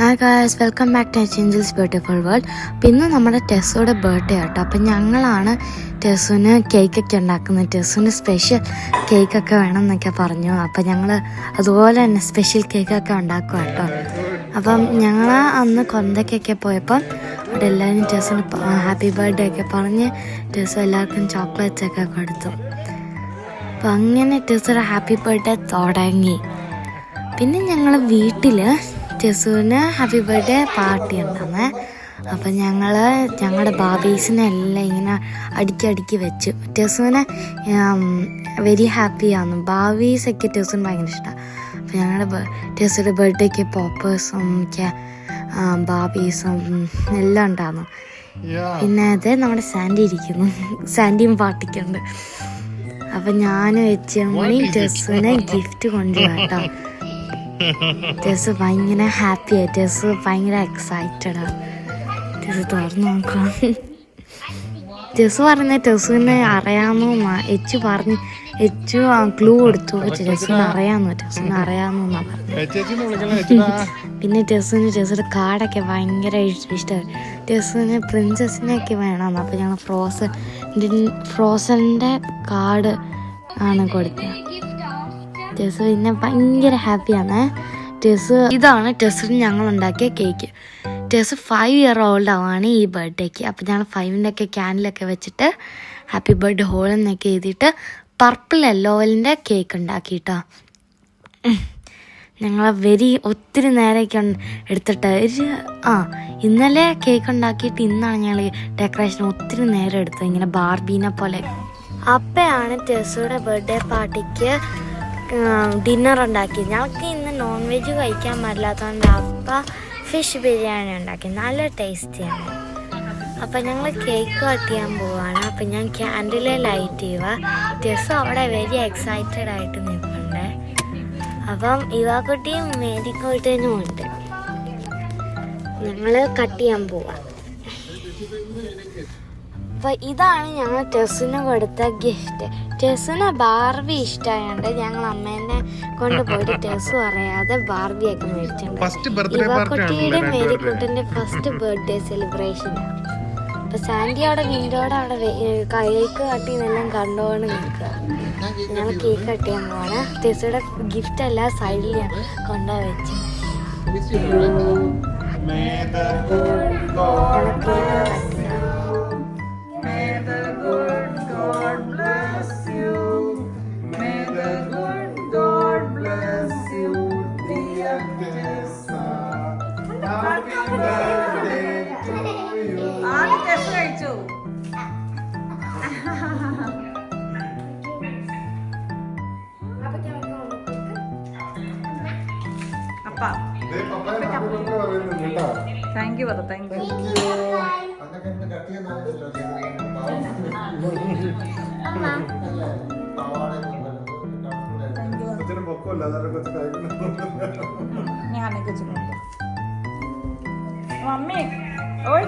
Hi guys, welcome back to Chanchal's beautiful world. പിന്നെ നമ്മുടെ ടെസ്സുടെ birthday ആട്ടോ. അപ്പം ഞങ്ങളാണ് ടെസ്സുവിന് കേക്കൊക്കെ ഉണ്ടാക്കുന്നത്. ടെസ്സുവിന് സ്പെഷ്യൽ കേക്കൊക്കെ വേണം എന്നൊക്കെ പറഞ്ഞു. അപ്പം ഞങ്ങൾ അതുപോലെ തന്നെ സ്പെഷ്യൽ കേക്കൊക്കെ ഉണ്ടാക്കുക കേട്ടോ. അപ്പം ഞങ്ങൾ അന്ന് കൊന്തയ്ക്കൊക്കെ പോയപ്പം അവിടെ എല്ലാവരും ടെസ്സുന് ഹാപ്പി ബർത്ത്ഡേ ഒക്കെ പറഞ്ഞ് ടെസ്സു എല്ലാവർക്കും ചോക്ലേറ്റ്സ് ഒക്കെ കൊടുത്തു. അപ്പം അങ്ങനെ ടെസ്സുടെ ഹാപ്പി ബർത്ത്ഡേ തുടങ്ങി. പിന്നെ ഞങ്ങൾ വീട്ടിൽ ടെസ്സുവിന് ഹാപ്പി ബർത്ത്ഡേ പാർട്ടി ഉണ്ടാകുന്നത്. അപ്പം ഞങ്ങളുടെ ബാബീസിനെ എല്ലാം ഇങ്ങനെ അടുക്കി വെച്ചു. ടെസ്സുവിനെ വെരി ഹാപ്പിയാണ്. ബാബീസൊക്കെ ടെസ്സുവിന് ഭയങ്കര ഇഷ്ടമാണ്. അപ്പം ഞങ്ങളുടെ ടെസ്സുടെ ബർത്ത്ഡേക്ക് പോപ്പേഴ്സും ബാബീസും എല്ലാം ഉണ്ടായിരുന്നു. പിന്നെ അത് നമ്മുടെ സാൻഡി ഇരിക്കുന്നു. സാൻഡിയും പാർട്ടിക്കുണ്ട്. അപ്പം ഞാൻ വെച്ചുമണി ടെസ്സുവിനെ ഗിഫ്റ്റ് കൊണ്ടുപോകാം കേട്ടോ. ടെസ്സു ഭയങ്കര ഹാപ്പിയായി. ടെസ്സു ഭയങ്കര എക്സൈറ്റഡാണ്. ടെസ്സു തുറന്നു നോക്കാം. ടെസ്സു പറഞ്ഞ ടെസ്സുവിനെ അറിയാമെന്ന് എച്ചു ക്ലൂ കൊടുത്തു. ടെസ്സുവിനെ അറിയാമെന്നാ പറഞ്ഞത്. പിന്നെ ടെസ്സുടെ കാർഡൊക്കെ ഭയങ്കര ഇഷ്ടമായി. ടെസ്സുവിന് പ്രിൻസസിനെയൊക്കെ വേണം. അപ്പോൾ ഞങ്ങൾ ഫ്രോസൻ്റെ കാർഡ് ആണ് കൊടുത്തത്. ടെസ്സു പിന്നെ ഭയങ്കര ഹാപ്പിയാണ്. ഇതാണ് ടെസ്സുന് ഞങ്ങൾ ഉണ്ടാക്കിയ കേക്ക്. ടെസ്സു 5 year old ആവാണ് ഈ ബർത്ത്ഡേക്ക്. അപ്പം ഞങ്ങൾ 5ൻ്റെ ഒക്കെ ക്യാൻഡിലൊക്കെ വെച്ചിട്ട് ഹാപ്പി ബർത്ത്ഡേ ഹോൾ എന്നൊക്കെ എഴുതിയിട്ട് പർപ്പിൾ യെല്ലോയിലിൻ്റെ കേക്ക് ഉണ്ടാക്കിയിട്ടോ. ഞങ്ങൾ ഒത്തിരി നേരമൊക്കെ എടുത്തിട്ട് ഇന്നലെ കേക്ക് ഉണ്ടാക്കിയിട്ട് ഇന്നാണ് ഞങ്ങൾ ഡെക്കറേഷൻ ഒത്തിരി നേരം എടുത്തത്. ഇങ്ങനെ ബാർബീനെ പോലെ. അപ്പയാണ് ടെസ്സുടെ ബർത്ത്ഡേ പാർട്ടിക്ക് ഡിന്നർ ഉണ്ടാക്കി. ഞങ്ങൾക്ക് ഇന്ന് നോൺ വെജ് കഴിക്കാൻ പറ്റില്ലാത്തതുകൊണ്ട് അപ്പ ഫിഷ് ബിരിയാണി ഉണ്ടാക്കി. നല്ല ടേസ്റ്റിയാണ്. അപ്പം ഞങ്ങൾ കേക്ക് കട്ട് ചെയ്യാൻ പോവാണ്. അപ്പം ഞാൻ ക്യാൻഡിലെ ലൈറ്റ് ചെയ്യുക. ടെസ്സു അവിടെ വെരി എക്സൈറ്റഡ് ആയിട്ട് നിൽപ്പുണ്ട്. അപ്പം ഇവാക്കുട്ടിയും മേരിക്കുട്ടിനും ഉണ്ട്. ഞങ്ങൾ കട്ട് ചെയ്യാൻ പോവാം. അപ്പോൾ ഇതാണ് ഞങ്ങൾ ടെസ്സുന് കൊടുത്ത ഗിഫ്റ്റ്. ടെസ്സുന് ബാർബി ഇഷ്ടമായോണ്ട് ഞങ്ങൾ അമ്മേനെ കൊണ്ടുപോയിട്ട് ടെസ്സു അറിയാതെ ബാർബിയൊക്കെ മേടിച്ചിട്ടുണ്ട്. ഇവാക്കുട്ടിയുടെ മേരിക്കുട്ടിൻ്റെ ഫസ്റ്റ് ബർത്ത്ഡേ സെലിബ്രേഷനാണ്. അപ്പോൾ സാൻഡി അവിടെ വിൻഡോയുടെ അവിടെ കേക്ക് കട്ട് ചെയ്യുന്നെല്ലാം കണ്ടുകൊണ്ട് നിൽക്കുക. ഞങ്ങൾ കേക്ക് കട്ട് ചെയ്യാൻ പോവാണ്. ടെസ്സുടെ ഗിഫ്റ്റ് എല്ലാം സൈഡിൽ കൊണ്ടുപോയി വെച്ച് താങ്ക് യു പറ. Thank you. ഞാനൊക്കെ മമ്മി ഓയ്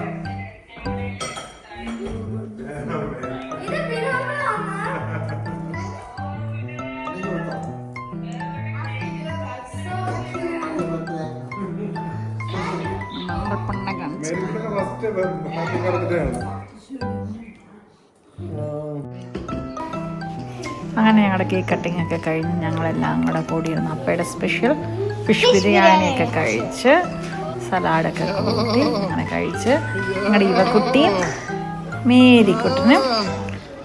അങ്ങനെ ഞങ്ങളുടെ കേക്ക് കട്ടിങ് ഒക്കെ കഴിഞ്ഞ് ഞങ്ങളെല്ലാം കൂടെ കൂടിയിരുന്നു. അപ്പയുടെ സ്പെഷ്യൽ ഫിഷ് ബിരിയാണിയൊക്കെ കഴിച്ച് സലാഡൊക്കെ കൂട്ടി അങ്ങനെ കഴിച്ച് ഞങ്ങളുടെ ഇവക്കുട്ടിയും മേരിക്കുട്ടിനും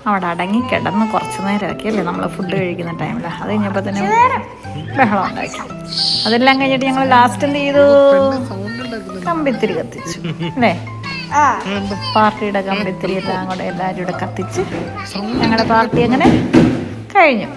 അവിടെ അടങ്ങി കിടന്ന് കുറച്ച് നേരമൊക്കെ അല്ലേ നമ്മൾ ഫുഡ് കഴിക്കുന്ന ടൈമിൽ. അത് കഴിഞ്ഞപ്പോൾ തന്നെ ബഹളം ഉണ്ടാക്കി. അതെല്ലാം കഴിഞ്ഞിട്ട് ഞങ്ങൾ ലാസ്റ്റ് എന്ത് ചെയ്തു? കമ്പിത്തിരി കത്തിച്ചു അല്ലേ? പാർട്ടിയുടെ കമ്പിത്തിരി എല്ലാം കൂടെ എല്ലാവരും കൂടെ കത്തിച്ച് ഞങ്ങളുടെ പാർട്ടി അങ്ങനെ കഴിഞ്ഞു.